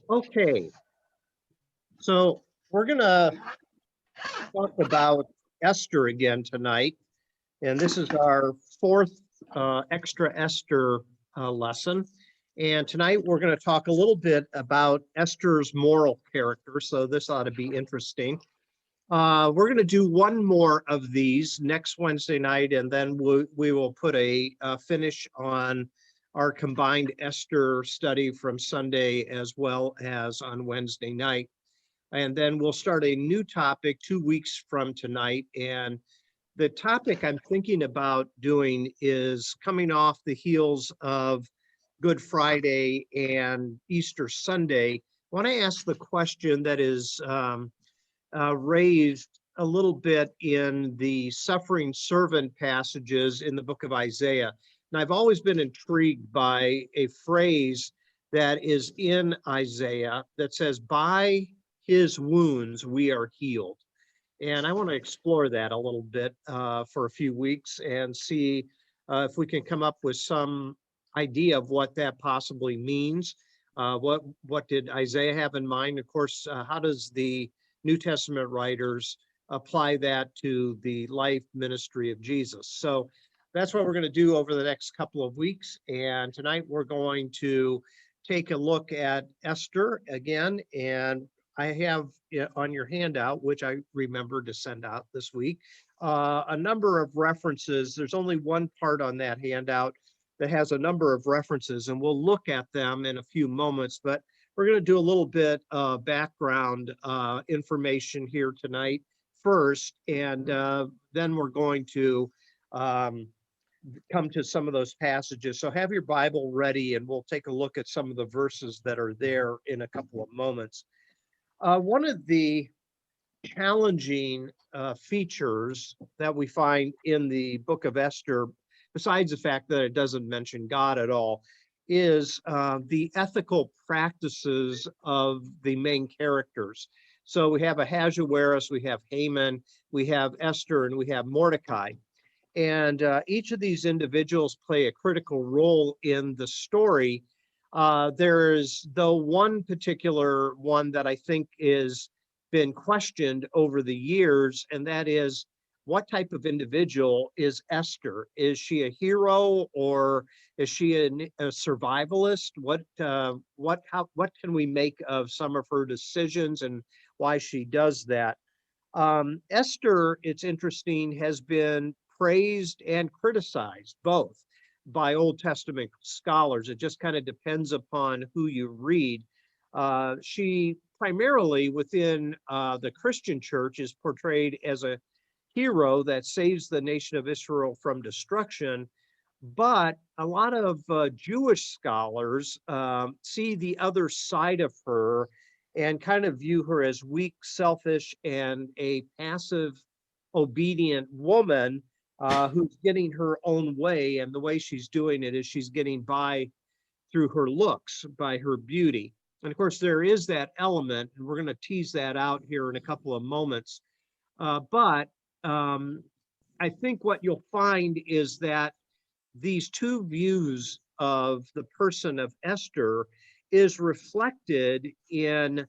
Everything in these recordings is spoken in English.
Okay, so we're gonna talk about Esther again tonight, and this is our fourth extra Esther lesson. And tonight we're going to talk a little bit about Esther's moral character, so this ought to be interesting. We're going to do one more of these next Wednesday night, and then we will put a finish on our combined Esther study from Sunday as well as on Wednesday night. And then we'll start a new topic 2 weeks from tonight. And the topic I'm thinking about doing is coming off the heels of Good Friday and Easter Sunday. I want to ask the question that is raised a little bit in the suffering servant passages in the book of Isaiah. And I've always been intrigued by a phrase that is in Isaiah that says, "By his wounds we are healed." And I want to explore that a little bit for a few weeks and see if we can come up with some idea of what that possibly means. What did Isaiah have in mind? Of course, how does the New Testament writers apply that to the life ministry of Jesus? So that's what we're going to do over the next couple of weeks. And tonight we're going to take a look at Esther again. And I have on your handout, which I remembered to send out this week, a number of references. There's only one part on that handout that has a number of references, and we'll look at them in a few moments. But we're going to do a little bit of background information here tonight first, and then we're going to come to some of those passages. So have your Bible ready, and we'll take a look at some of the verses that are there in a couple of moments. One of the challenging features that we find in the book of Esther, besides the fact that it doesn't mention God at all, is the ethical practices of the main characters. So we have Ahasuerus, we have Haman, we have Esther, and we have Mordecai. And each of these individuals play a critical role in the story. There is, though, one particular one that I think is been questioned over the years, and that is, what type of individual is Esther? Is she a hero, or is she a survivalist? What can we make of some of her decisions and why she does that? Esther, it's interesting, has been praised and criticized both by Old Testament scholars. It just kind of depends upon who you read. She primarily within the Christian church is portrayed as a hero that saves the nation of Israel from destruction. But a lot of Jewish scholars see the other side of her and kind of view her as weak, selfish, and a passive, obedient woman who's getting her own way. And the way she's doing it is she's getting by through her looks, by her beauty. And of course, there is that element, and we're going to tease that out here in a couple of moments. But I think what you'll find is that these two views of the person of Esther is reflected in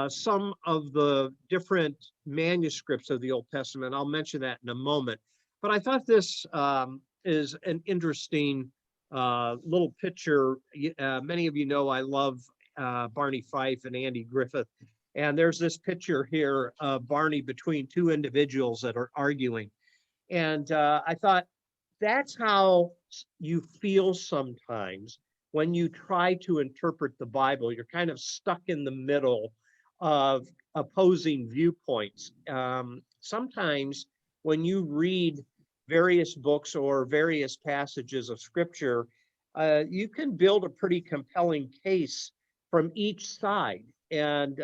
some of the different manuscripts of the Old Testament. I'll mention that in a moment. But I thought this is an interesting little picture. Many of you know I love Barney Fife and Andy Griffith. And there's this picture here of Barney between two individuals that are arguing. And I thought that's how you feel sometimes when you try to interpret the Bible. You're kind of stuck in the middle of opposing viewpoints. Sometimes when you read various books or various passages of scripture, you can build a pretty compelling case from each side. And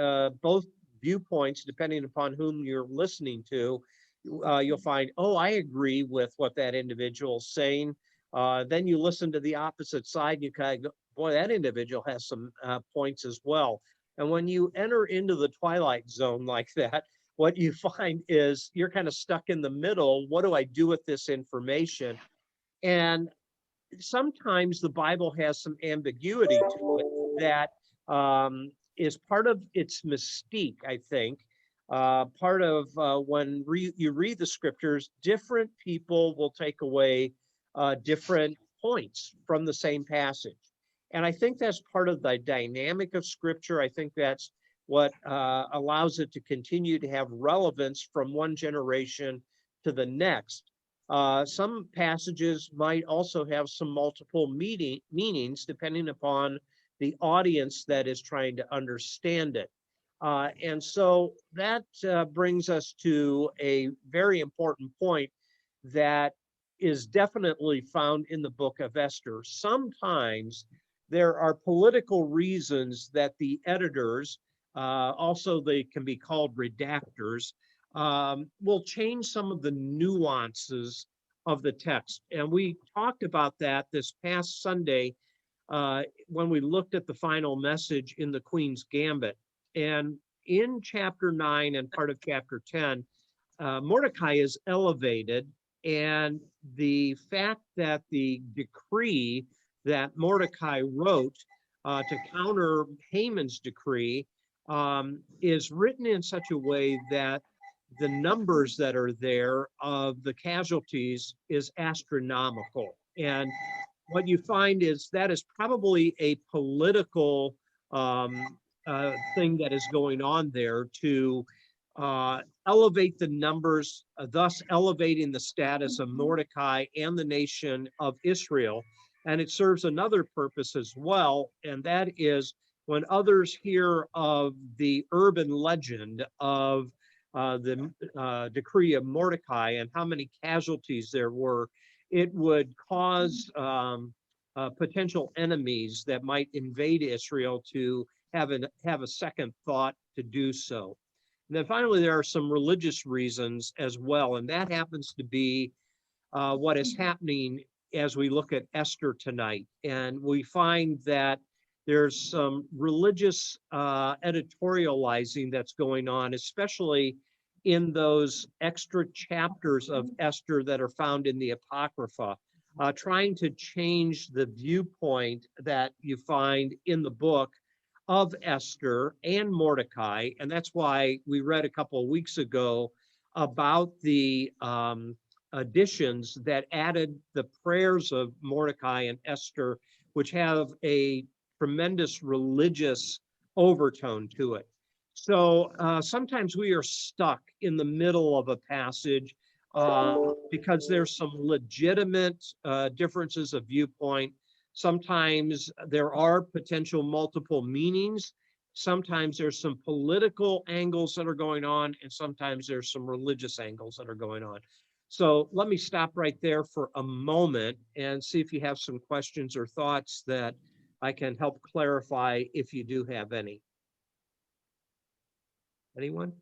both viewpoints, depending upon whom you're listening to, you'll find, oh, I agree with what that individual is saying. Then you listen to the opposite side, and you kind of go, boy, that individual has some points as well. And when you enter into the twilight zone like that, what you find is you're kind of stuck in the middle. What do I do with this information? And sometimes the Bible has some ambiguity to it that is part of its mystique, I think. Part of when you read the scriptures, different people will take away different points from the same passage. And I think that's part of the dynamic of scripture. I think that's what allows it to continue to have relevance from one generation to the next. Some passages might also have some multiple meanings depending upon the audience that is trying to understand it. And so that brings us to a very important point that is definitely found in the book of Esther. Sometimes there are political reasons that the editors, also they can be called redactors, will change some of the nuances of the text. And we talked about that this past Sunday when we looked at the final message in the Queen's Gambit. And in chapter 9 and part of chapter 10, Mordecai is elevated, and the fact that the decree that Mordecai wrote to counter Haman's decree is written in such a way that the numbers that are there of the casualties is astronomical. And what you find is that is probably a political thing that is going on there to elevate the numbers, thus elevating the status of Mordecai and the nation of Israel. And it serves another purpose as well, and that is when others hear of the urban legend of the decree of Mordecai and how many casualties there were, it would cause potential enemies that might invade Israel to have a second thought to do so. And then finally, there are some religious reasons as well, and that happens to be what is happening as we look at Esther tonight. And we find that there's some religious editorializing that's going on, especially in those extra chapters of Esther that are found in the Apocrypha, trying to change the viewpoint that you find in the book of Esther and Mordecai. And that's why we read a couple of weeks ago about the additions that added the prayers of Mordecai and Esther, which have a tremendous religious overtone to it. So sometimes we are stuck in the middle of a passage because there's some legitimate differences of viewpoint. Sometimes there are potential multiple meanings. Sometimes there's some political angles that are going on, and sometimes there's some religious angles that are going on. So let me stop right there for a moment and see if you have some questions or thoughts that I can help clarify if you do have any. Anyone?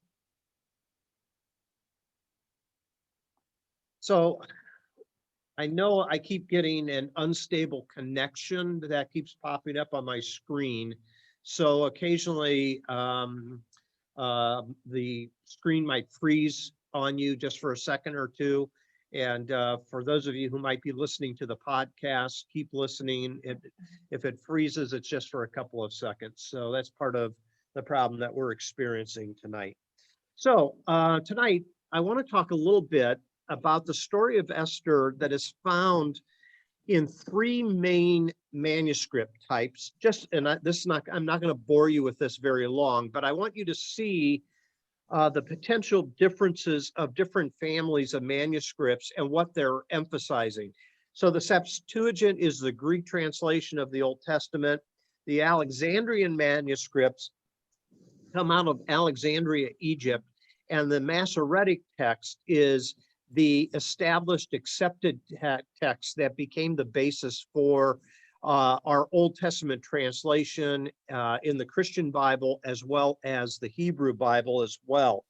So I know I keep getting an unstable connection that keeps popping up on my screen. So occasionally the screen might freeze on you just for a second or two. And for those of you who might be listening to the podcast, keep listening. If it freezes, it's just for a couple of seconds. So that's part of the problem that we're experiencing tonight. So tonight, I want to talk a little bit about the story of Esther that is found in three main manuscript types. I'm not going to bore you with this very long, but I want you to see the potential differences of different families of manuscripts and what they're emphasizing. So the Septuagint is the Greek translation of the Old Testament. The Alexandrian manuscripts come out of Alexandria, Egypt, and the Masoretic text is the established accepted text that became the basis for our Old Testament translation in the Christian Bible, as well as the Hebrew Bible as well.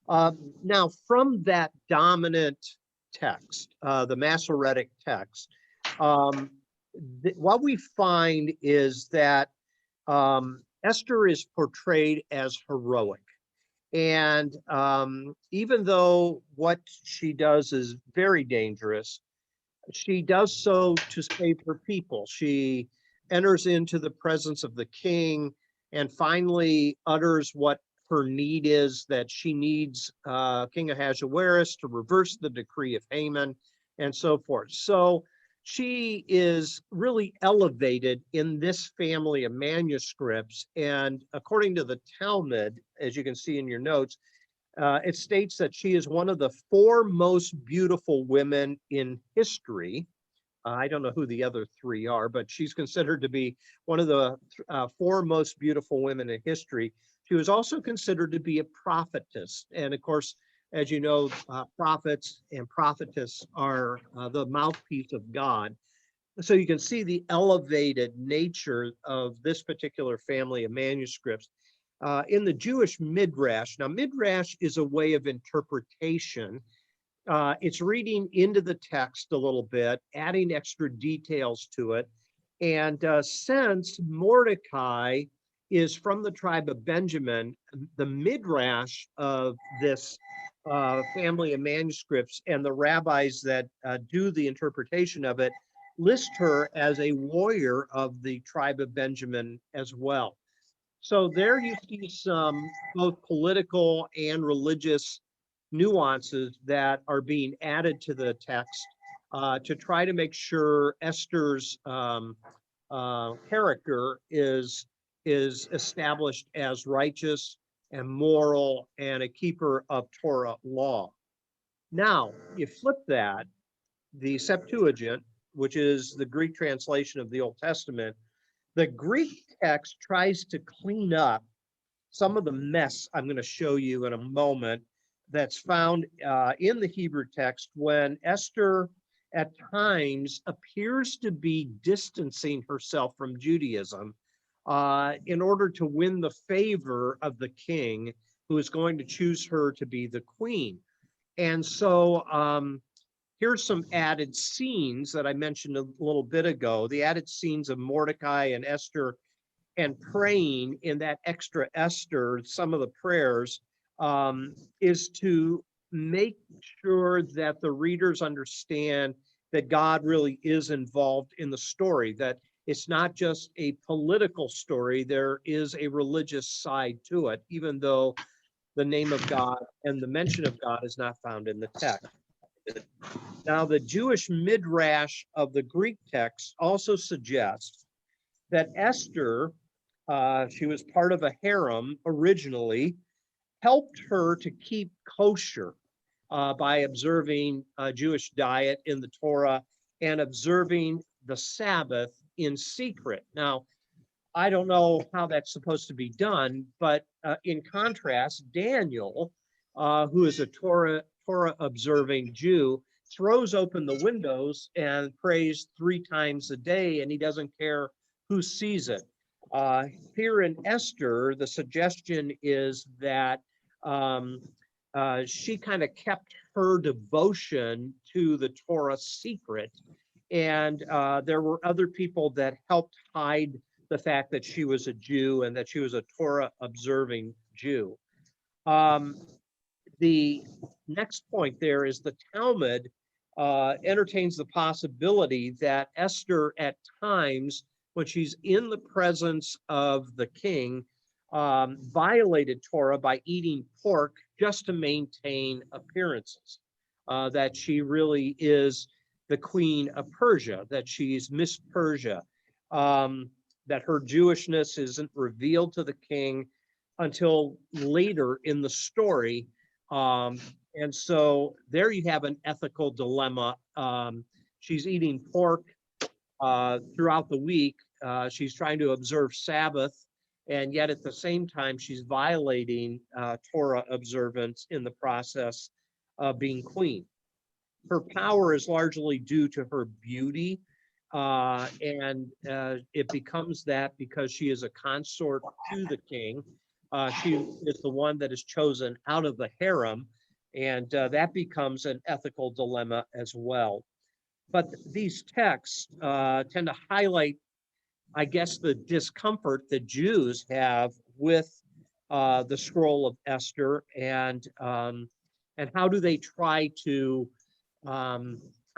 Now, from that dominant text, the Masoretic text, what we find is that Esther is portrayed as heroic. And even though what she does is very dangerous, She does so to save her people. She enters into the presence of the king and finally utters what her need is, that she needs King Ahasuerus to reverse the decree of Haman and so forth. So she is really elevated in this family of manuscripts. And according to the Talmud, as you can see in your notes, it states that she is one of the four most beautiful women in history. I don't know who the other three are, but she's considered to be one of the four most beautiful women in history. She was also considered to be a prophetess. And of course, as you know, prophets and prophetess are the mouthpiece of God. So you can see the elevated nature of this particular family of manuscripts. In the Jewish Midrash, now Midrash is a way of interpretation. It's reading into the text a little bit, adding extra details to it. And since Mordecai is from the tribe of Benjamin, the Midrash of this family of manuscripts and the rabbis that do the interpretation of it list her as a warrior of the tribe of Benjamin as well. So there you see some both political and religious nuances that are being added to the text to try to make sure Esther's character is established as righteous and moral and a keeper of Torah law. Now, you flip that, the Septuagint, which is the Greek translation of the Old Testament, the Greek text tries to clean up some of the mess I'm going to show you in a moment that's found in the Hebrew text when Esther at times appears to be distancing herself from Judaism in order to win the favor of the king who is going to choose her to be the queen. And so here's some added scenes that I mentioned a little bit ago, the added scenes of Mordecai and Esther and praying in that extra Esther, some of the prayers, is to make sure that the readers understand that God really is involved in the story, that it's not just a political story, there is a religious side to it, even though the name of God and the mention of God is not found in the text. Now, the Jewish midrash of the Greek text also suggests that Esther, she was part of a harem originally, helped her to keep kosher by observing Jewish diet in the Torah and observing the Sabbath in secret. Now, I don't know how that's supposed to be done, but in contrast, Daniel, who is a Torah observing Jew, throws open the windows and prays 3 times a day, and he doesn't care who sees it. Here in Esther, the suggestion is that she kind of kept her devotion to the Torah secret, and there were other people that helped hide the fact that she was a Jew and that she was a Torah observing Jew. The next point there is the Talmud entertains the possibility that Esther at times, when she's in the presence of the king, violated Torah by eating pork just to maintain appearances, that she really is the queen of Persia, that she's Miss Persia, that her Jewishness isn't revealed to the king until later in the story. And so there you have an ethical dilemma. She's eating pork throughout the week. She's trying to observe Sabbath, and yet at the same time, she's violating Torah observance in the process of being queen. Her power is largely due to her beauty, and it becomes that because she is a consort to the king. She is the one that is chosen out of the harem, and that becomes an ethical dilemma as well. But these texts tend to highlight, I guess, the discomfort that Jews have with the scroll of Esther, and how do they try to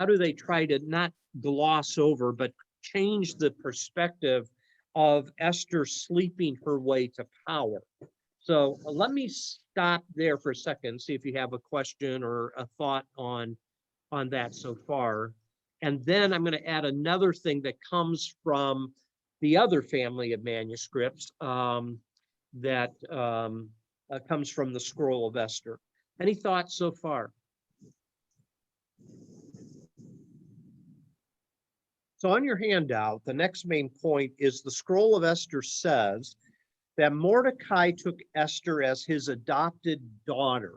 how do they try to not gloss over, but change the perspective of Esther sleeping her way to power? So let me stop there for a second, see if you have a question or a thought on that so far. And then I'm going to add another thing that comes from the other family of manuscripts that comes from the Scroll of Esther. Any thoughts so far? So on your handout, the next main point is the Scroll of Esther says that Mordecai took Esther as his adopted daughter.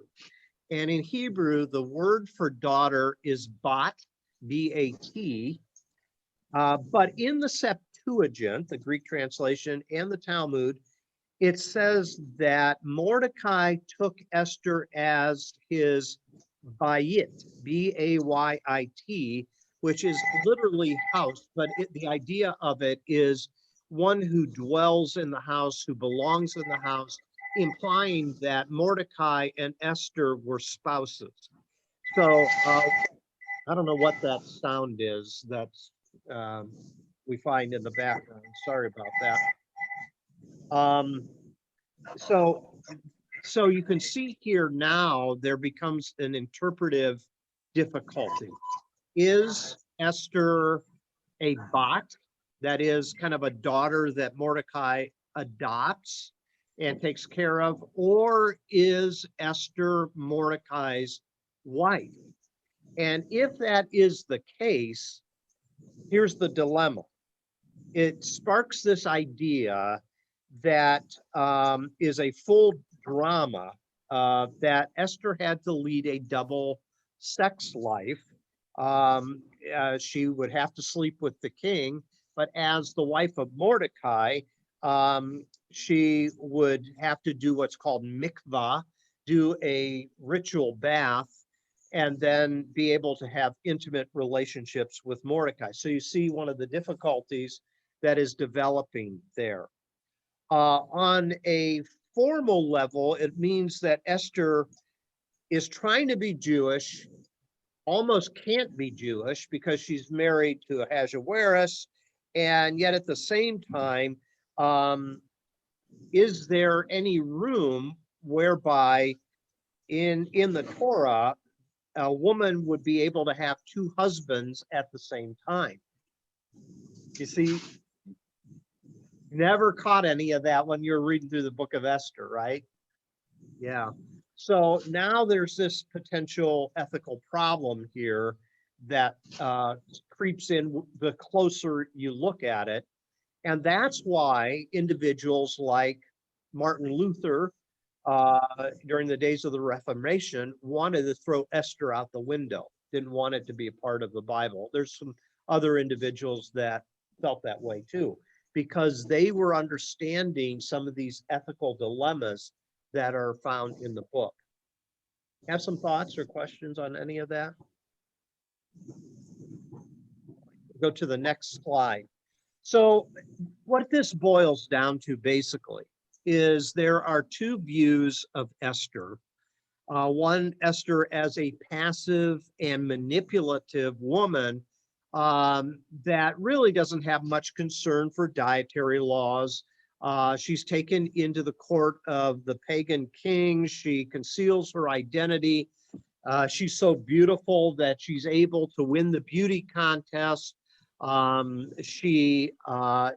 And in Hebrew, the word for daughter is bat, B-A-T. But in the Septuagint, the Greek translation, and the Talmud, it says that Mordecai took Esther as his bayit, B-A-Y-I-T, which is literally house, but the idea of it is one who dwells in the house, who belongs in the house, implying that Mordecai and Esther were spouses. So I don't know what that sound is that we find in the background. Sorry about that. So you can see here now there becomes an interpretive difficulty. Is Esther a bat, that is kind of a daughter that Mordecai adopts and takes care of, or is Esther Mordecai's wife? And if that is the case, here's the dilemma. It sparks this idea that is a full drama that Esther had to lead a double sex life. She would have to sleep with the king, but as the wife of Mordecai, she would have to do what's called mikvah, do a ritual bath, and then be able to have intimate relationships with Mordecai. So you see one of the difficulties that is developing there. On a formal level, it means that Esther is trying to be Jewish, almost can't be Jewish because she's married to Ahasuerus, and yet at the same time, is there any room whereby in the Torah, a woman would be able to have two husbands at the same time? You see, never caught any of that when you're reading through the book of Esther, right? Yeah. So now there's this potential ethical problem here that creeps in the closer you look at it. And that's why individuals like Martin Luther during the days of the Reformation wanted to throw Esther out the window, didn't want it to be a part of the Bible. There's some other individuals that felt that way too, because they were understanding some of these ethical dilemmas that are found in the book. Have some thoughts or questions on any of that? Go to the next slide. So what this boils down to basically is there are two views of Esther. One, Esther as a passive and manipulative woman that really doesn't have much concern for dietary laws. She's taken into the court of the pagan king. She conceals her identity. She's so beautiful that she's able to win the beauty contest. She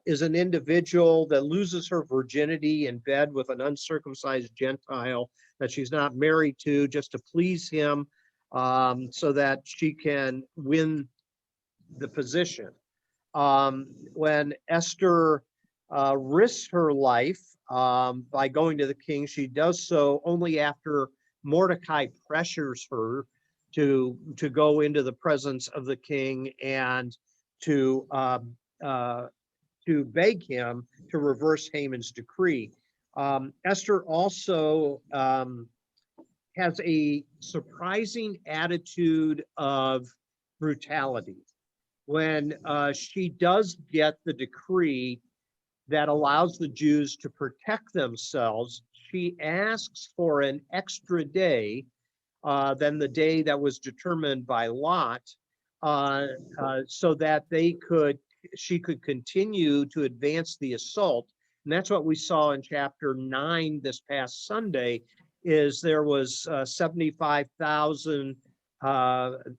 is an individual that loses her virginity in bed with an uncircumcised Gentile that she's not married to, just to please him, so that she can win the position. When Esther risks her life by going to the king, she does so only after Mordecai pressures her to go into the presence of the king and to beg him to reverse Haman's decree. Esther also has a surprising attitude of brutality. When she does get the decree that allows the Jews to protect themselves, she asks for an extra day than the day that was determined by Lot, uh, so that she could continue to advance the assault. And that's what we saw in chapter 9 this past Sunday, is there was 75,000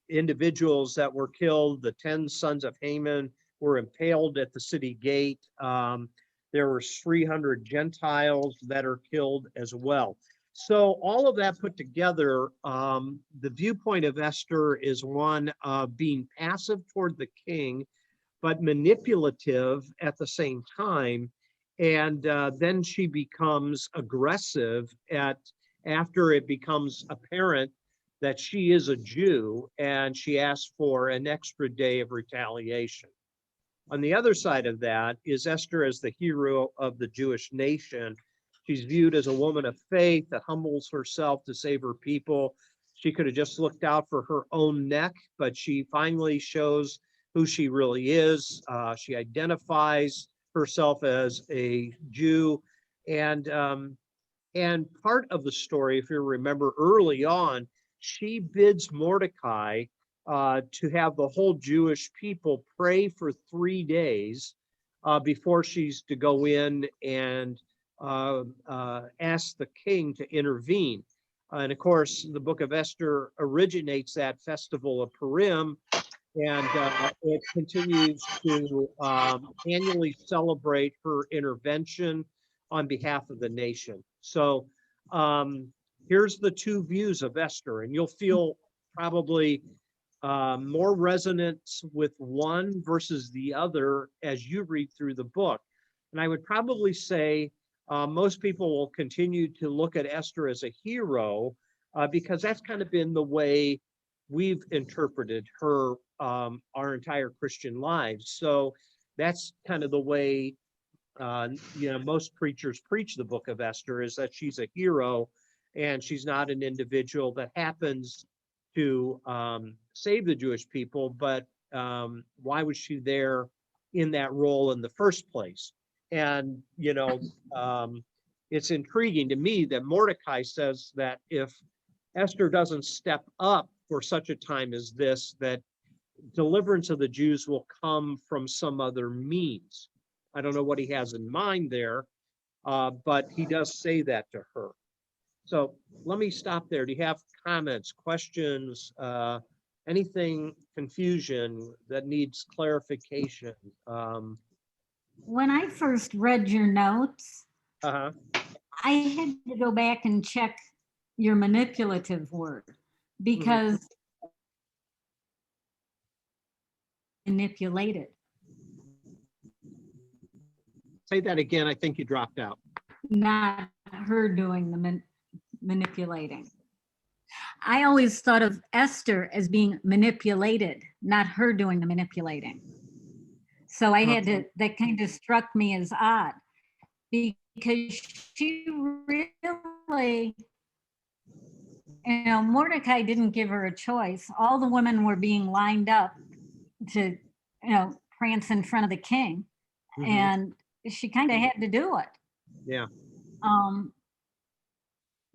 individuals that were killed. The 10 sons of Haman were impaled at the city gate. There were 300 Gentiles that are killed as well. So all of that put together, the viewpoint of Esther is one of being passive toward the king, but manipulative at the same time. And then she becomes aggressive after it becomes apparent that she is a Jew, and she asks for an extra day of retaliation. On the other side of that is Esther as the hero of the Jewish nation. She's viewed as a woman of faith that humbles herself to save her people. She could have just looked out for her own neck, but she finally shows who she really is. She identifies herself as a Jew. And part of the story, if you remember early on, she bids Mordecai to have the whole Jewish people pray for 3 days before she's to go in and ask the king to intervene. And of course, the book of Esther originates that festival of Purim, and it continues to annually celebrate her intervention on behalf of the nation. So here's the two views of Esther, and you'll feel probably more resonance with one versus the other as you read through the book. And I would probably say most people will continue to look at Esther as a hero because that's kind of been the way we've interpreted her our entire Christian lives. So that's kind of the way most preachers preach the book of Esther, is that she's a hero and she's not an individual that happens to save the Jewish people, but why was she there in that role in the first place? And, it's intriguing to me that Mordecai says that if Esther doesn't step up for such a time as this, that deliverance of the Jews will come from some other means. I don't know what he has in mind there, but he does say that to her. So let me stop there. Do you have comments, questions, anything, confusion that needs clarification? When I first read your notes, Uh-huh. I had to go back and check your manipulative word because manipulated. Say that again. I think you dropped out. Not her doing the manipulating. I always thought of Esther as being manipulated, not her doing the manipulating. So I had to, that kind of struck me as odd because she really, Mordecai didn't give her a choice. All the women were being lined up to, prance in front of the king, and she kind of had to do it. Yeah.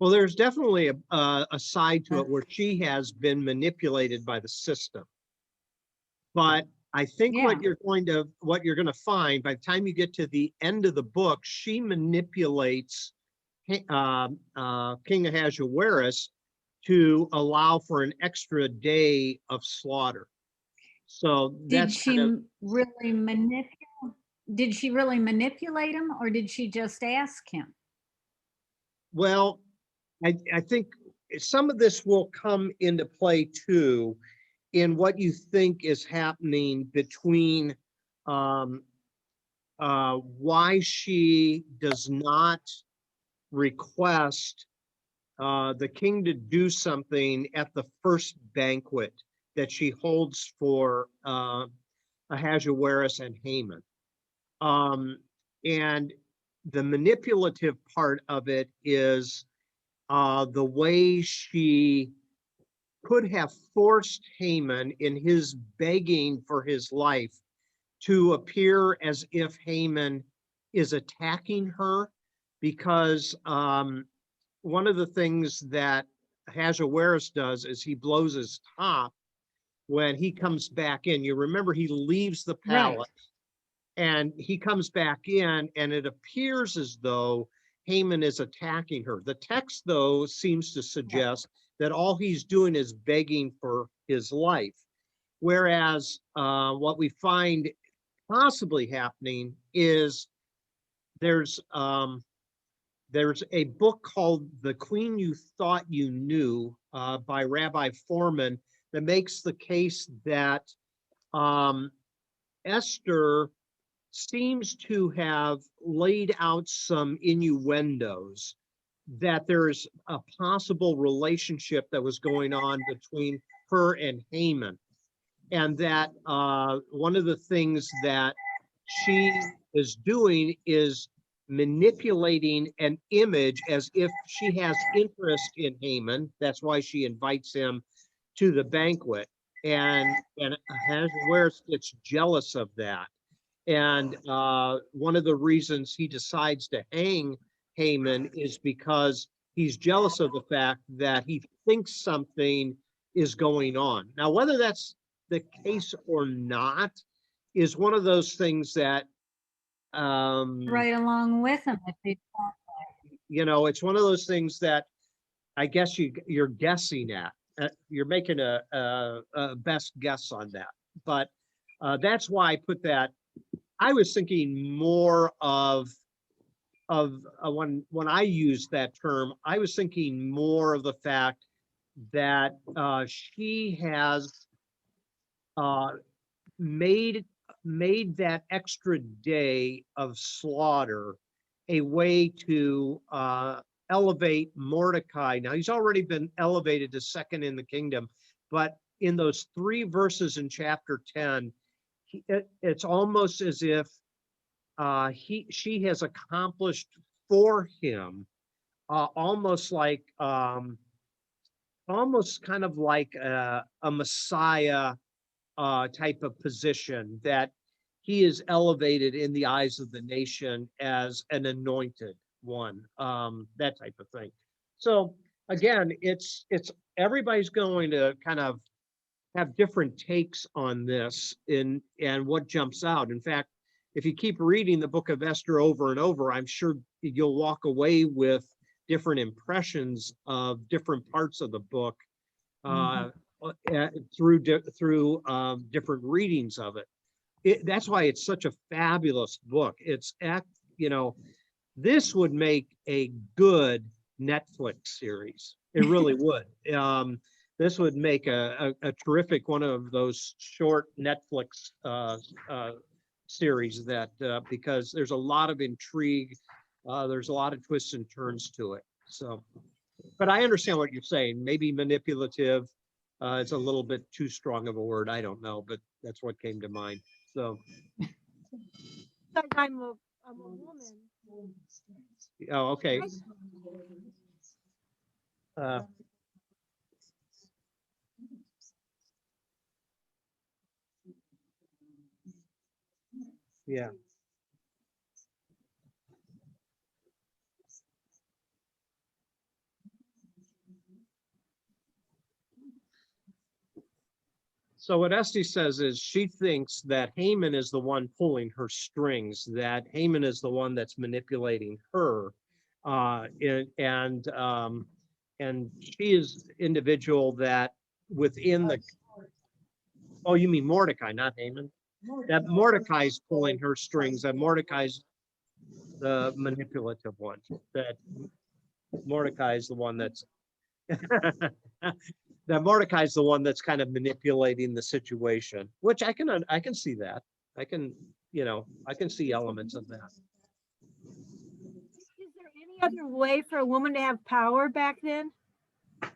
Well, there's definitely a side to it where she has been manipulated by the system. But I think what you're going to find by the time you get to the end of the book, she manipulates King Ahasuerus to allow for an extra day of slaughter. So did she really manipulate? Did she really manipulate him, or did she just ask him? Well, I think some of this will come into play too in what you think is happening between why she does not request the king to do something at the first banquet that she holds for Ahasuerus and Haman. And the manipulative part of it is the way she could have forced Haman in his begging for his life to appear as if Haman is attacking her, because one of the things that Ahasuerus does is he blows his top when he comes back in. You remember he leaves the Right. palace and he comes back in, and it appears as though Haman is attacking her. The text, though, seems to suggest that all he's doing is begging for his life. Whereas what we find possibly happening is there's a book called The Queen You Thought You Knew by Rabbi Foreman that makes the case that Esther seems to have laid out some innuendos that there's a possible relationship that was going on between her and Haman. And that one of the things that she is doing is manipulating an image as if she has interest in Haman. That's why she invites him to the banquet, and Ahasuerus gets jealous of that. And one of the reasons he decides to hang Haman is because he's jealous of the fact that he thinks something is going on. Now, whether that's the case or not is one of those things that, Right along with him. it's one of those things that I guess you're guessing at. You're making a best guess on that. But that's why I put that. I was thinking more of when I used that term, I was thinking more of the fact that she has made that extra day of slaughter a way to elevate Mordecai. Now he's already been elevated to second in the kingdom, but in those 3 verses in chapter 10, it's almost as if she has accomplished for him almost kind of like a Messiah type of position, that he is elevated in the eyes of the nation as an anointed one, that type of thing. So again, it's everybody's going to kind of have different takes on this and what jumps out. In fact, if you keep reading the book of Esther over and over, I'm sure you'll walk away with different impressions of different parts of the book through different readings of it. That's why it's such a fabulous book. This would make a good Netflix series. It really would. This would make a terrific one of those short Netflix series that because there's a lot of intrigue, there's a lot of twists and turns to it. So, but I understand what you're saying. Maybe manipulative. It's a little bit too strong of a word. I don't know, but that's what came to mind. So. I'm a woman. Oh, okay. Yeah. So what Esty says is she thinks that Haman is the one pulling her strings, that Haman is the one that's manipulating her, and she is individual that within the. Oh, you mean Mordecai, not Haman? That Mordecai's pulling her strings. That Mordecai's the manipulative one. That Mordecai is the one that's. That Mordecai's the one that's kind of manipulating the situation, which I can see that. I can see elements of that. Is there any other way for a woman to have power back then?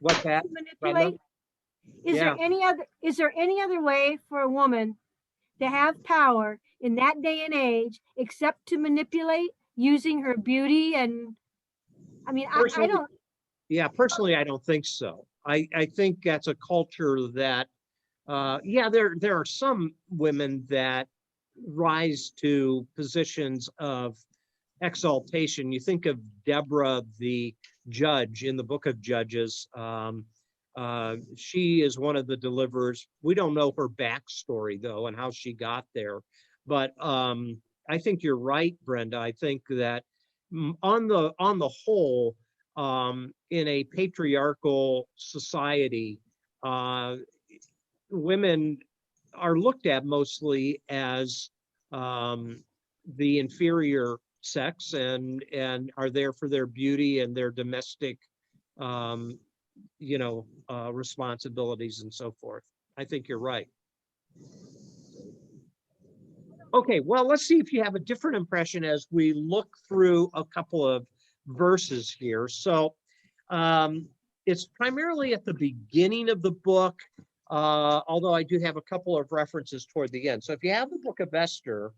What's that? To manipulate? Is there any other way for a woman to have power in that day and age except to manipulate using her beauty? And I mean, I don't. Yeah, personally, I don't think so. I think that's a culture that, there are some women that rise to positions of exaltation. You think of Deborah, the judge in the book of Judges. She is one of the deliverers. We don't know her backstory though and how she got there, but I think you're right, Brenda. I think that on the whole, in a patriarchal society, women are looked at mostly as the inferior sex and are there for their beauty and their domestic um, responsibilities and so forth. I think you're right. Okay, well, let's see if you have a different impression as we look through a couple of verses here. So it's primarily at the beginning of the book, although I do have a couple of references toward the end. So if you have the book of Esther,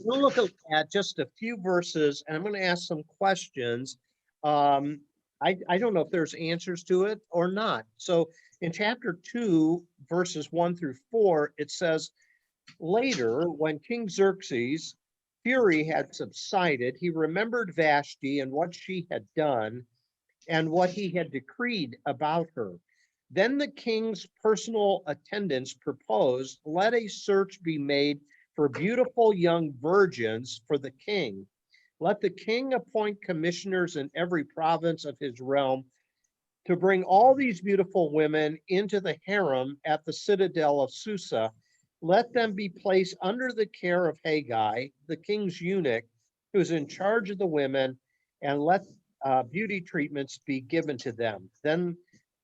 we'll look at just a few verses, and I'm going to ask some questions. I don't know if there's answers to it or not. So in chapter 2, verses 1 through 4, it says, later, when King Xerxes' fury had subsided, he remembered Vashti and what she had done and what he had decreed about her. Then the king's personal attendants proposed, let a search be made for beautiful young virgins for the king. Let the king appoint commissioners in every province of his realm to bring all these beautiful women into the harem at the citadel of Susa. Let them be placed under the care of Haggai, the king's eunuch, who is in charge of the women, and let beauty treatments be given to them. Then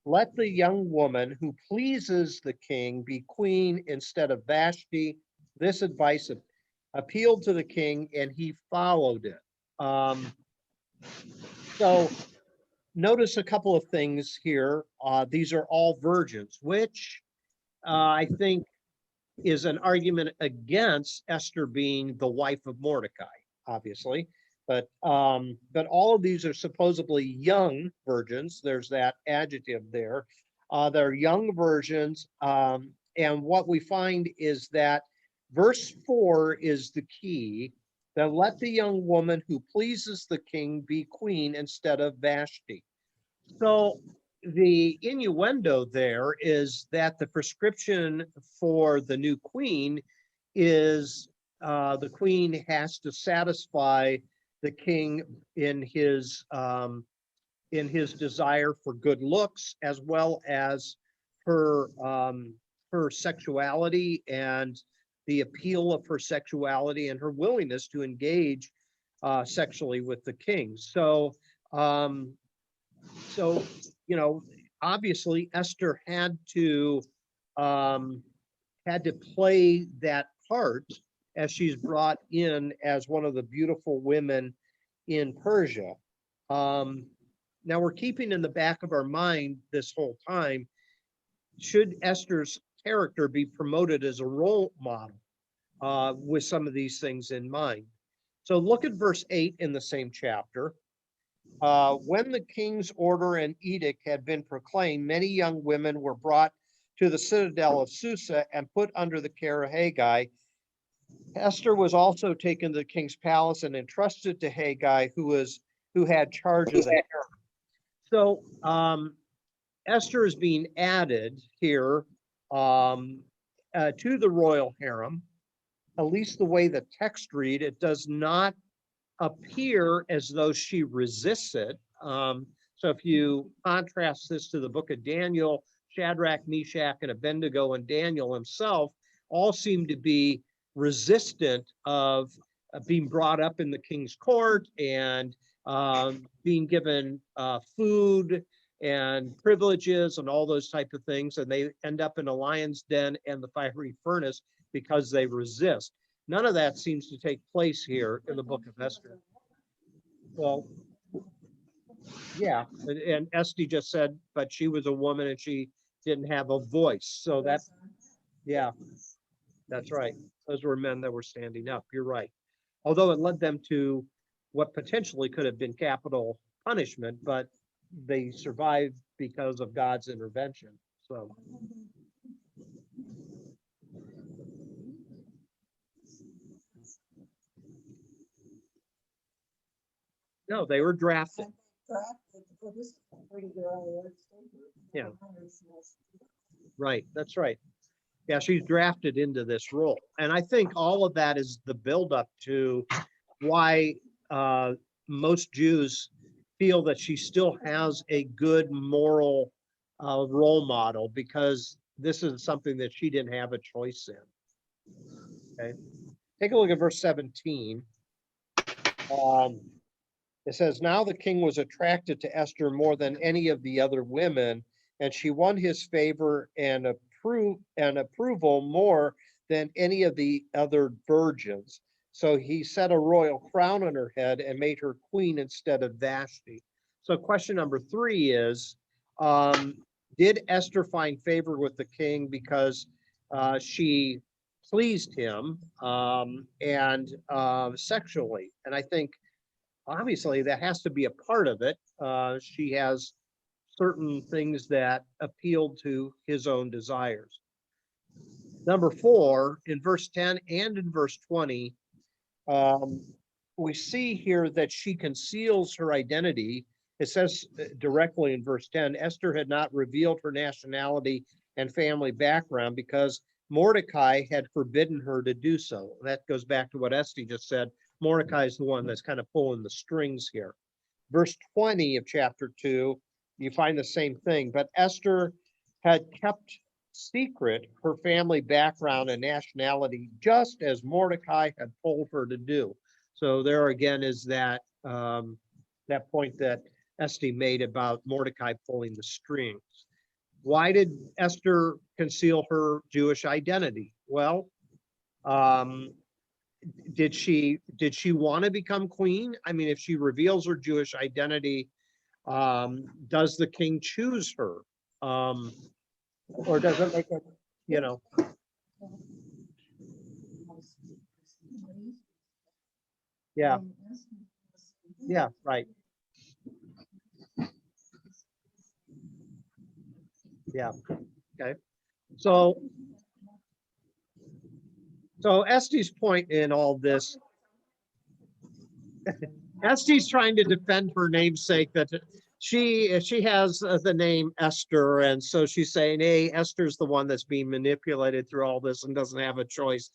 let the young woman who pleases the king be queen instead of Vashti. This advice appealed to the king, and he followed it. So notice a couple of things here. These are all virgins, which I think is an argument against Esther being the wife of Mordecai, obviously. But all of these are supposedly young virgins. There's that adjective there. They're young virgins. And what we find is that verse 4 is the key, that let the young woman who pleases the king be queen instead of Vashti. So the innuendo there is that the prescription for the new queen is the queen has to satisfy the king in his desire for good looks, as well as her sexuality and the appeal of her sexuality and her willingness to engage sexually with the king. So obviously Esther had to play that part as she's brought in as one of the beautiful women in Persia. Now we're keeping in the back of our mind this whole time, should Esther's character be promoted as a role model with some of these things in mind? So look at verse 8 in the same chapter. When the king's order and edict had been proclaimed, many young women were brought to the citadel of Susa and put under the care of Haggai. Esther was also taken to the king's palace and entrusted to Haggai, who had charge of the harem. So Esther is being added here to the royal harem. At least the way the text read, it does not appear as though she resists it. So if you contrast this to the book of Daniel, Shadrach, Meshach, and Abednego, and Daniel himself all seem to be resistant of being brought up in the king's court and being given food and privileges and all those type of things, and they end up in a lion's den and the fiery furnace because they resist. None of that seems to take place here in the book of Esther. Well, yeah, and Esty just said, but she was a woman and she didn't have a voice. So that's, yeah, that's right. Those were men that were standing up. You're right. Although it led them to what potentially could have been capital punishment, but they survived because of God's intervention. So. No, they were drafted. Yeah. Right, that's right. Yeah, she's drafted into this role. And I think all of that is the buildup to why most Jews feel that she still has a good moral role model, because this is something that she didn't have a choice in. Okay, take a look at verse 17. It says, now the king was attracted to Esther more than any of the other women, and she won his favor and approval more than any of the other virgins. So he set a royal crown on her head and made her queen instead of Vashti. So question number 3 is, did Esther find favor with the king because she pleased him and sexually? And I think obviously that has to be a part of it. She has certain things that appealed to his own desires. Number 4, in verse 10 and in verse 20, we see here that she conceals her identity. It says directly in verse 10, Esther had not revealed her nationality and family background because Mordecai had forbidden her to do so. That goes back to what Esther just said. Mordecai is the one that's kind of pulling the strings here. Verse 20 of chapter 2, you find the same thing. But Esther had kept secret her family background and nationality, just as Mordecai had told her to do. So there again is that that point that Esther made about Mordecai pulling the strings. Why did Esther conceal her Jewish identity? Well, did she want to become queen? I mean, if she reveals her Jewish identity, does the king choose her? Or does it make it, you know? Yeah. Yeah, right. Yeah. Okay. So Esther's point in all this, Esther's trying to defend her namesake, that she has the name Esther, and so she's saying, hey, Esther's the one that's being manipulated through all this and doesn't have a choice.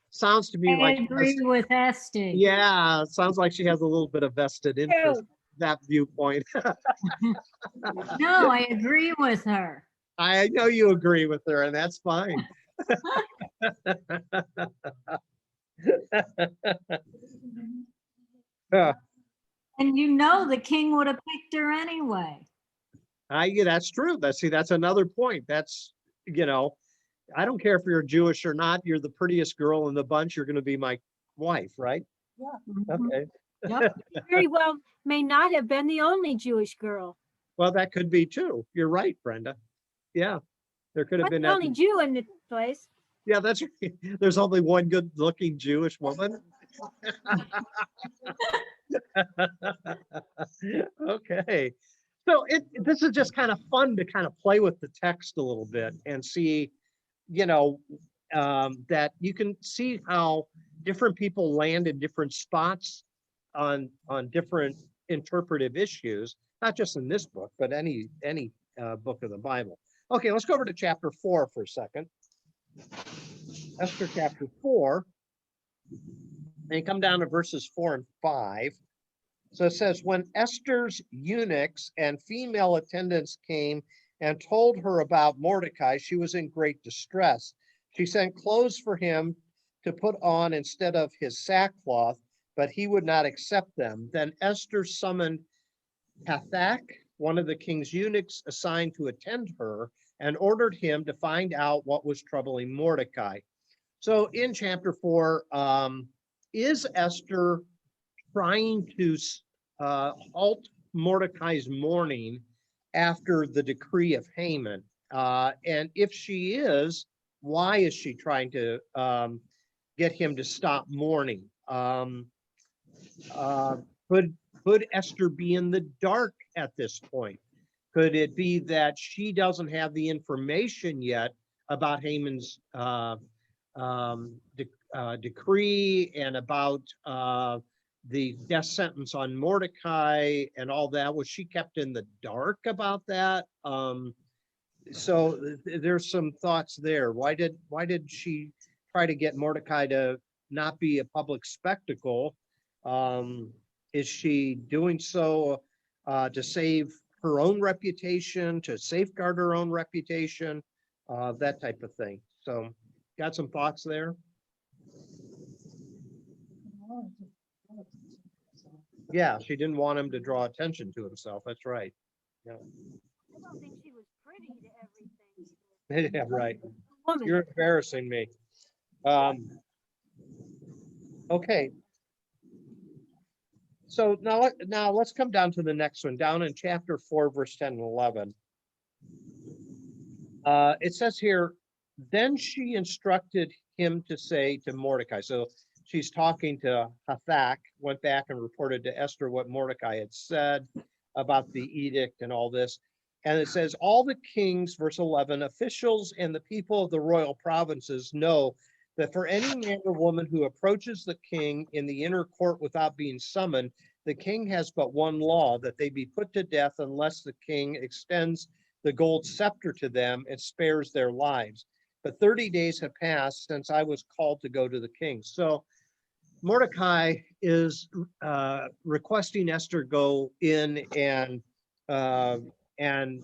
Sounds to me I like agree with Esther. yeah, sounds like she has a little bit of vested interest, that viewpoint. No, I agree with her. I know you agree with her, and that's fine. Yeah, And you know the king would have picked her anyway. yeah, that's true. That's another point. That's, I don't care if you're Jewish or not, you're the prettiest girl in the bunch, you're gonna be my wife, right? Mhm. Okay, Yep. Very well may not have been the only Jewish girl, well, that could be too. You're right, Brenda. Yeah, there could have but been the only Jew in the place. yeah, that's right. There's only one good-looking Jewish woman. Okay. So this is just kind of fun to kind of play with the text a little bit and see, that you can see how different people land in different spots on different interpretive issues, not just in this book, but any book of the Bible. Okay, let's go over to chapter 4 for a second. Esther chapter 4, and come down to verses 4 and 5. So it says, when Esther's eunuchs and female attendants came and told her about Mordecai, she was in great distress. She sent clothes for him to put on instead of his sackcloth, but he would not accept them. Then Esther summoned Hathach, one of the king's eunuchs assigned to attend her, and ordered him to find out what was troubling Mordecai. So in chapter 4, is Esther trying to halt Mordecai's mourning after the decree of Haman? And if she is, why is she trying to get him to stop mourning? Could Esther be in the dark at this point? Could it be that she doesn't have the information yet about Haman's decree and about the death sentence on Mordecai and all that? Was she kept in the dark about that? So there's some thoughts there. Why did she try to get Mordecai to not be a public spectacle? Is she doing so to save her own reputation, to safeguard her own reputation, that type of thing? So, got some thoughts there? Yeah, she didn't want him to draw attention to himself. That's right. I don't think she was pretty to everything. Yeah, right. Woman. You're embarrassing me. Okay. So now let's come down to the next one, down in chapter 4, verse 10 and 11. It says here, then she instructed him to say to Mordecai. So she's talking to Hathach, went back and reported to Esther what Mordecai had said about the edict and all this. And it says, all the kings, verse 11, officials and the people of the royal provinces know that for any man or woman who approaches the king in the inner court without being summoned, the king has but one law, that they be put to death unless the king extends the gold scepter to them and spares their lives. But 30 days have passed since I was called to go to the king. So Mordecai is requesting Esther go in uh, and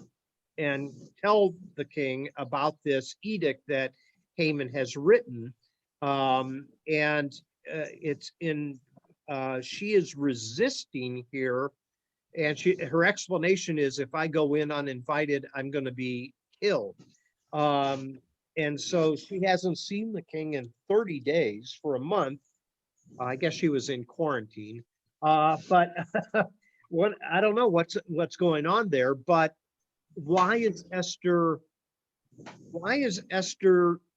and tell the king about this edict that Haman has written. And it's in she is resisting here, and her explanation is, if I go in uninvited, I'm going to be killed. And so she hasn't seen the king in 30 days, for a month. I guess she was in quarantine. But what, I don't know what's going on there, but why is Esther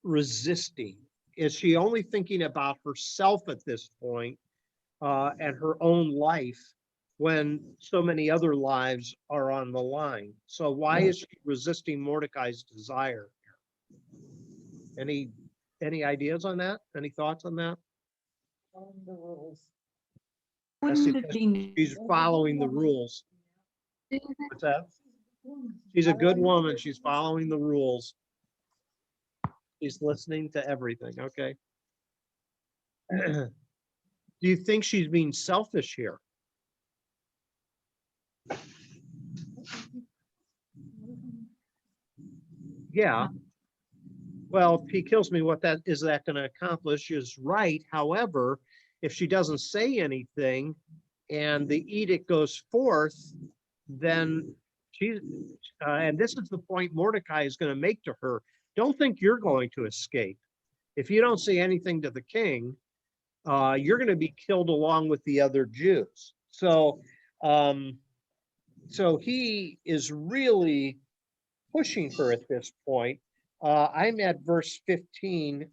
resisting? Is she only thinking about herself at this point, and her own life, when so many other lives are on the line? So why is she resisting Mordecai's desire? Any ideas on that? Any thoughts on that? Wouldn't it be She's following the rules. What's that? She's a good woman. She's following the rules. She's listening to everything. Okay. Do you think she's being selfish here? Yeah. Well, if he kills me, what that is that going to accomplish is right. However, if she doesn't say anything and the edict goes forth, then she, and this is the point Mordecai is going to make to her. Don't think you're going to escape. If you don't say anything to the king, you're going to be killed along with the other Jews. So, so he is really pushing her at this point. I'm at verse 15,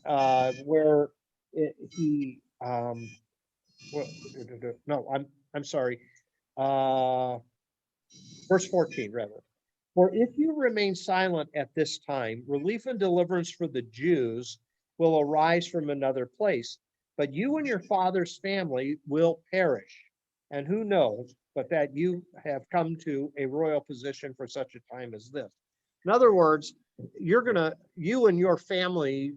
where he, no, I'm sorry. Verse 14, rather. For if you remain silent at this time, relief and deliverance for the Jews will arise from another place, but you and your father's family will perish. And who knows but that you have come to a royal position for such a time as this. In other words, you and your family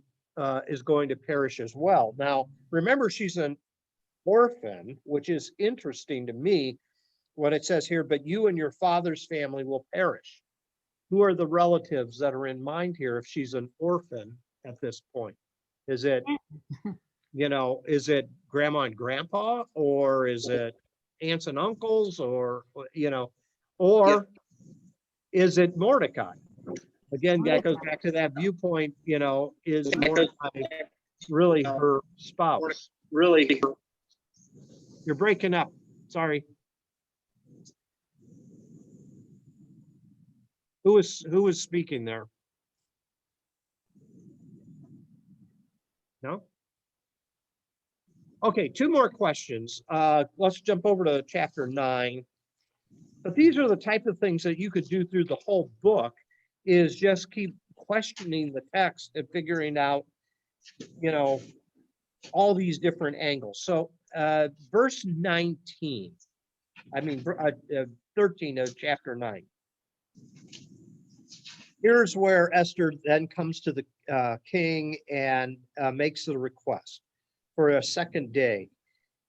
is going to perish as well. Now, remember, she's an orphan, which is interesting to me when it says here, but you and your father's family will perish. Who are the relatives that are in mind here if she's an orphan at this point? Is it, is it grandma and grandpa, or is it aunts and uncles, or, or is it Mordecai? Again, that goes back to that viewpoint, is Mordecai really her spouse? Really? You're breaking up. Sorry. Who is speaking there? No? Okay, two more questions. Let's jump over to chapter 9. But these are the type of things that you could do through the whole book, is just keep questioning the text and figuring out, all these different angles. So verse 19, 13 of chapter 9. Here's where Esther then comes to the king and makes the request for a second day.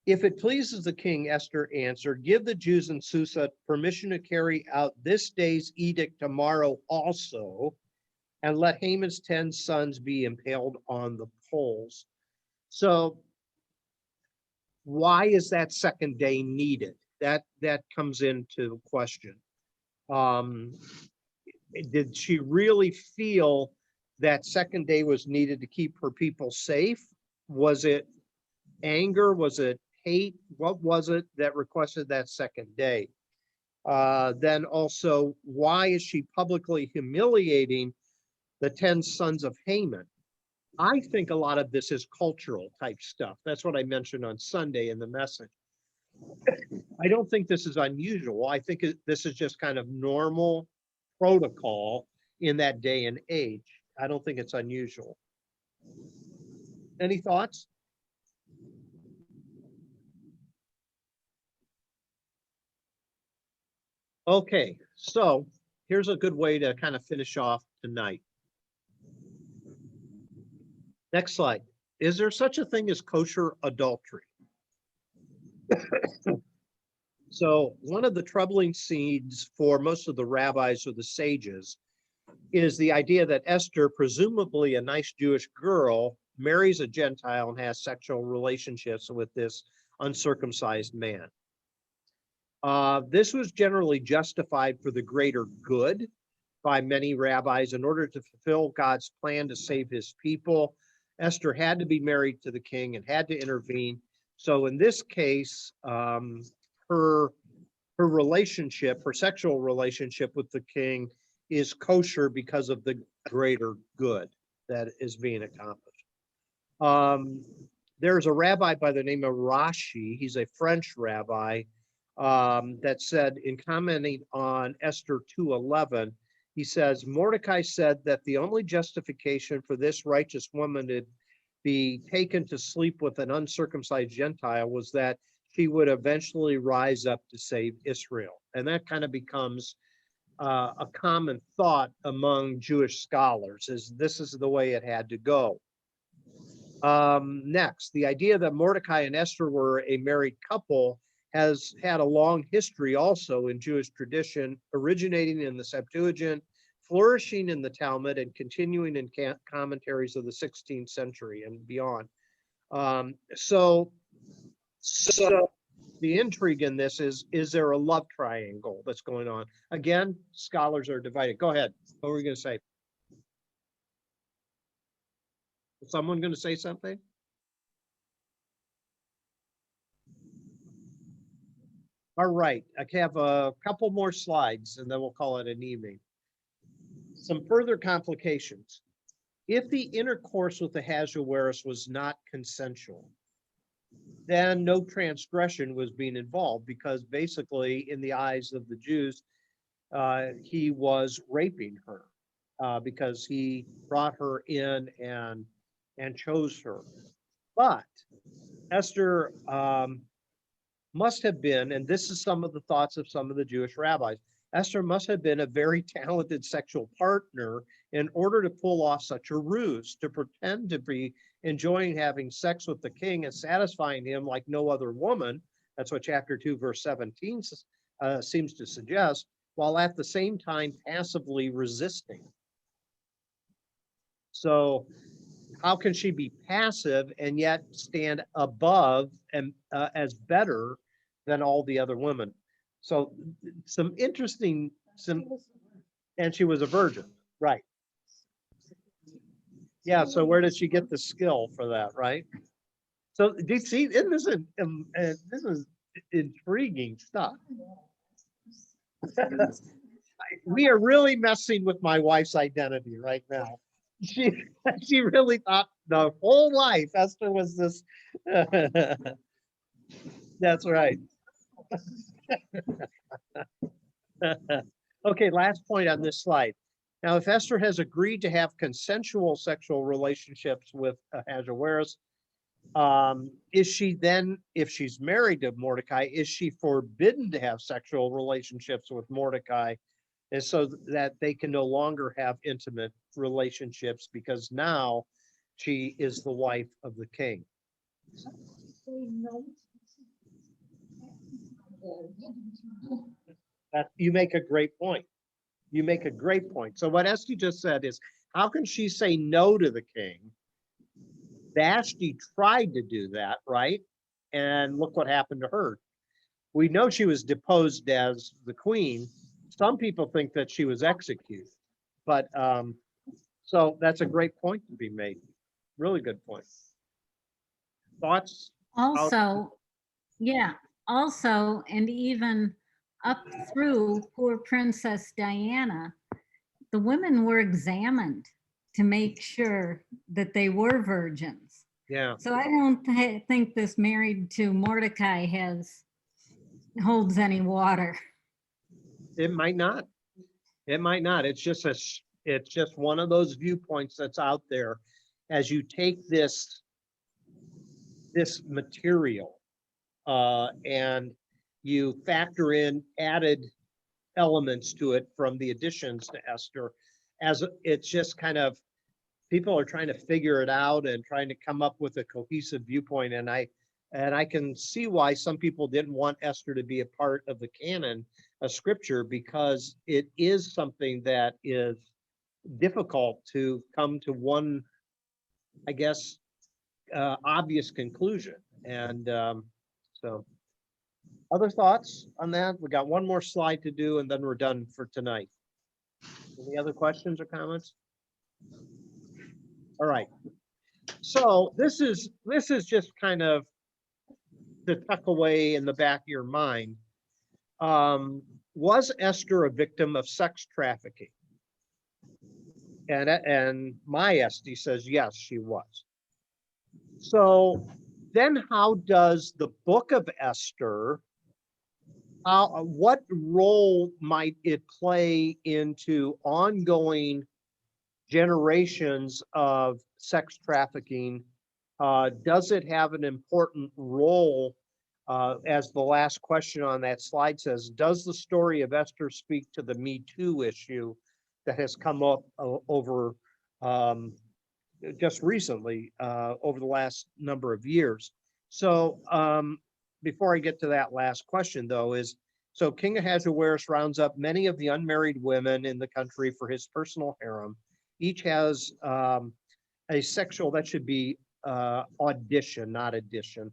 If it pleases the king, Esther answered, give the Jews in Susa permission to carry out this day's edict tomorrow also, and let Haman's 10 sons be impaled on the poles. So why is that second day needed? That comes into question. Did she really feel that second day was needed to keep her people safe? Was it anger? Was it hate? What was it that requested that second day? Then also, why is she publicly humiliating the 10 sons of Haman? I think a lot of this is cultural type stuff. That's what I mentioned on Sunday in the message. I don't think this is unusual. I think this is just kind of normal protocol in that day and age. I don't think it's unusual. Any thoughts? Okay, so here's a good way to kind of finish off tonight. Next slide. Is there such a thing as kosher adultery? So one of the troubling seeds for most of the rabbis or the sages is the idea that Esther, presumably a nice Jewish girl, marries a Gentile and has sexual relationships with this uncircumcised man. This was generally justified for the greater good by many rabbis. In order to fulfill God's plan to save his people, Esther had to be married to the king and had to intervene. So in this case, her relationship, her sexual relationship with the king is kosher because of the greater good that is being accomplished. There's a rabbi by the name of Rashi. He's a French rabbi that said, in commenting on Esther 2:11, he says, Mordecai said that the only justification for this righteous woman to be taken to sleep with an uncircumcised Gentile was that she would eventually rise up to save Israel. And that kind of becomes a common thought among Jewish scholars, is this is the way it had to go. Next, the idea that Mordecai and Esther were a married couple has had a long history also in Jewish tradition, originating in the Septuagint, flourishing in the Talmud, and continuing in commentaries of the 16th century and beyond. So the intrigue in this is there a love triangle that's going on? Again, scholars are divided. Go ahead. What were we going to say? Is someone going to say something? All right, I have a couple more slides and then we'll call it an evening. Some further complications. If the intercourse with the Ahasuerus was not consensual, then no transgression was being involved, because basically in the eyes of the Jews, he was raping her because he brought her in and chose her. But Esther must have been, and this is some of the thoughts of some of the Jewish rabbis, Esther must have been a very talented sexual partner in order to pull off such a ruse, to pretend to be enjoying having sex with the king and satisfying him like no other woman. That's what chapter 2, verse 17 seems to suggest, while at the same time passively resisting. So how can she be passive and yet stand above and as better than all the other women? So some interesting, and she was a virgin, right? Yeah, so where did she get the skill for that, right? So do you see, this is intriguing stuff. We are really messing with my wife's identity right now. She really thought the whole life Esther was this. That's right. Okay, last point on this slide. Now, if Esther has agreed to have consensual sexual relationships with Ahasuerus, is she then, if she's married to Mordecai, is she forbidden to have sexual relationships with Mordecai And so that they can no longer have intimate relationships because now she is the wife of the king. That you make a great point. You make a great point. So what Esther just said is, how can she say no to the king? Vashti tried to do that, right? And look what happened to her. We know she was deposed as the queen. Some people think that she was executed, but so that's a great point to be made. Really good point. Thoughts? Also, yeah, also, and even up through poor Princess Diana, the women were examined to make sure that they were virgins. Yeah, So I don't think this married to Mordecai holds any water. it might not. It might not. It's just one of those viewpoints that's out there as you take this material and you factor in added elements to it from the additions to Esther, as it's just kind of people are trying to figure it out and trying to come up with a cohesive viewpoint. And I can see why some people didn't want Esther to be a part of the canon of scripture, because it is something that is difficult to come to one, I guess, obvious conclusion. And so other thoughts on that? We got one more slide to do and then we're done for tonight. Any other questions or comments? All right. So this is just kind of to tuck away in the back of your mind. Was Esther a victim of sex trafficking? And my Esty says yes, she was. So then how does the book of Esther, what role might it play into ongoing generations of sex trafficking? Does it have an important role? As the last question on that slide says, does the story of Esther speak to the Me Too issue that has come up over just recently, over the last number of years? So before I get to that last question, though, is so King Ahasuerus rounds up many of the unmarried women in the country for his personal harem. Each has a sexual, that should be audition, not addition.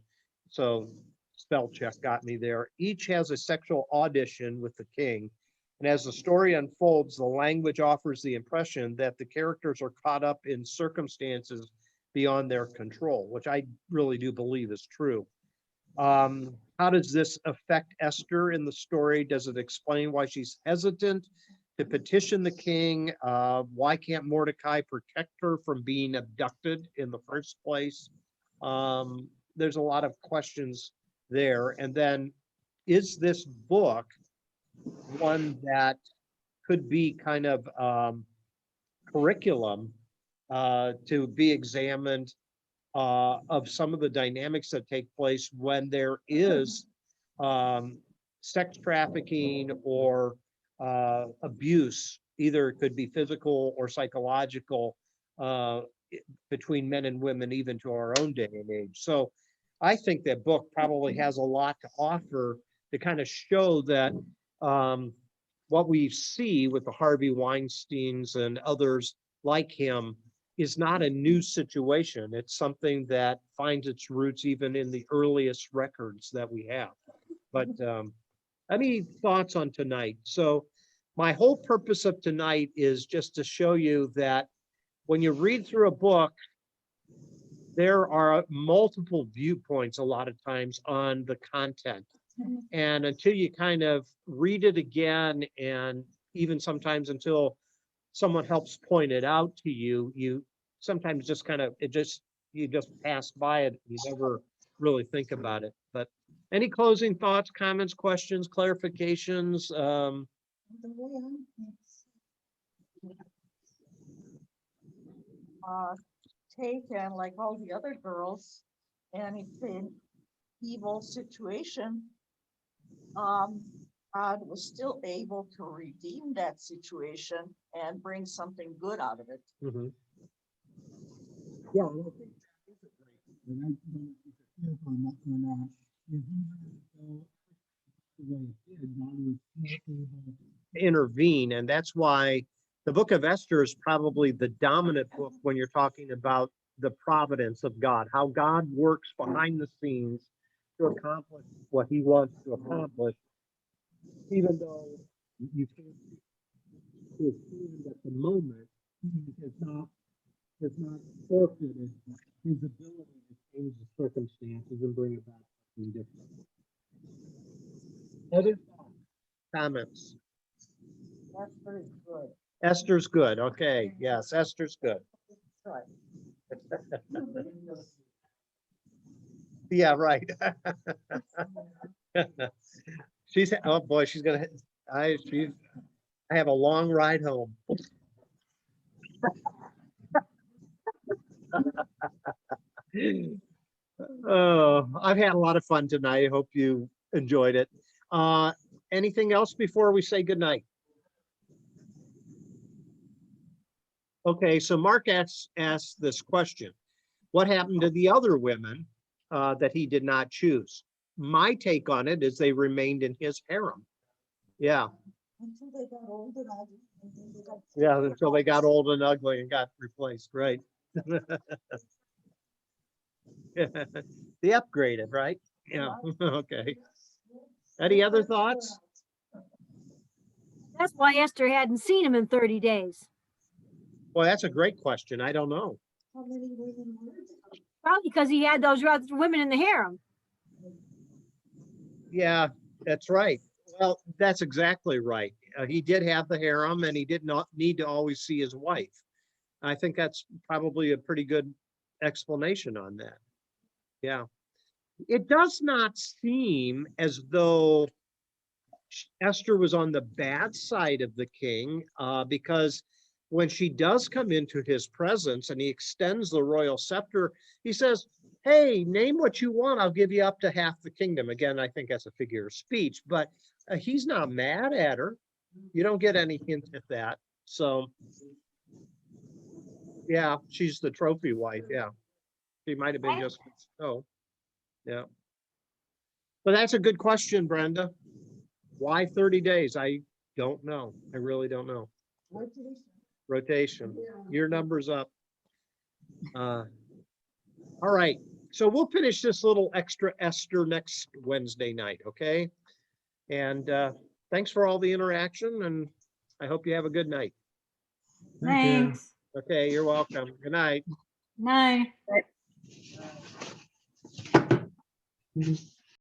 So spell check got me there. Each has a sexual audition with the king. And as the story unfolds, the language offers the impression that the characters are caught up in circumstances beyond their control, which I really do believe is true. How does this affect Esther in the story? Does it explain why she's hesitant to petition the king? Why can't Mordecai protect her from being abducted in the first place? There's a lot of questions there. And then, is this book one that could be kind of curriculum to be examined of some of the dynamics that take place when there is sex trafficking or abuse, either it could be physical or psychological, between men and women, even to our own day and age. So I think that book probably has a lot to offer to kind of show that what we see with the Harvey Weinsteins and others like him is not a new situation. It's something that finds its roots even in the earliest records that we have. But any thoughts on tonight? So my whole purpose of tonight is just to show you that when you read through a book, there are multiple viewpoints a lot of times on the content. And until you kind of read it again, and even sometimes until someone helps point it out to you, you sometimes just kind of, you just pass by it. You never really think about it. But any closing thoughts, comments, questions, clarifications? Taken like all the other girls, and it's an evil situation. God was still able to redeem that situation and bring something good out of it. Mhm. Yeah, and I think And I don't know if it's true or not, is even though the way it did, God was still able intervene, and that's why the book of Esther is probably the dominant book when you're talking about the providence of God, how God works behind the scenes to accomplish what he wants to accomplish, even though you can't see his hand at the moment. He has not forfeited his ability to change the circumstances and bring about something different. Other thoughts, comments? That's very good. Esther's good. Okay, yes, Esther's good. Right. Yeah, right. She's, oh boy, she's gonna, I have a long ride home. Oh, I've had a lot of fun tonight. I hope you enjoyed it. Anything else before we say goodnight? Okay, so Mark asked this question. What happened to the other women that he did not choose? My take on it is they remained in his harem. Yeah, Until they got old and ugly. And then they got yeah, until they got old and ugly and got replaced, right? They upgraded, right? Yeah, okay. Any other thoughts? That's why Esther hadn't seen him in 30 days. Well, that's a great question. I don't know. How many women were there? Probably because he had those other women in the harem. Yeah, that's right. Well, that's exactly right. He did have the harem and he did not need to always see his wife. I think that's probably a pretty good explanation on that. Yeah. It does not seem as though Esther was on the bad side of the king, because when she does come into his presence and he extends the royal scepter, he says, hey, name what you want. I'll give you up to half the kingdom. Again, I think that's a figure of speech, but he's not mad at her. You don't get any hint at that. So, yeah, she's the trophy wife. Yeah, she might have been just, oh, yeah. But that's a good question, Brenda. Why 30 days? I don't know. I really don't know. Rotation. Your number's up. All right. So we'll finish this little extra Esther next Wednesday night, okay? And thanks for all the interaction, and I hope you have a good night. Thanks. Okay, you're welcome. Good night. Night. you.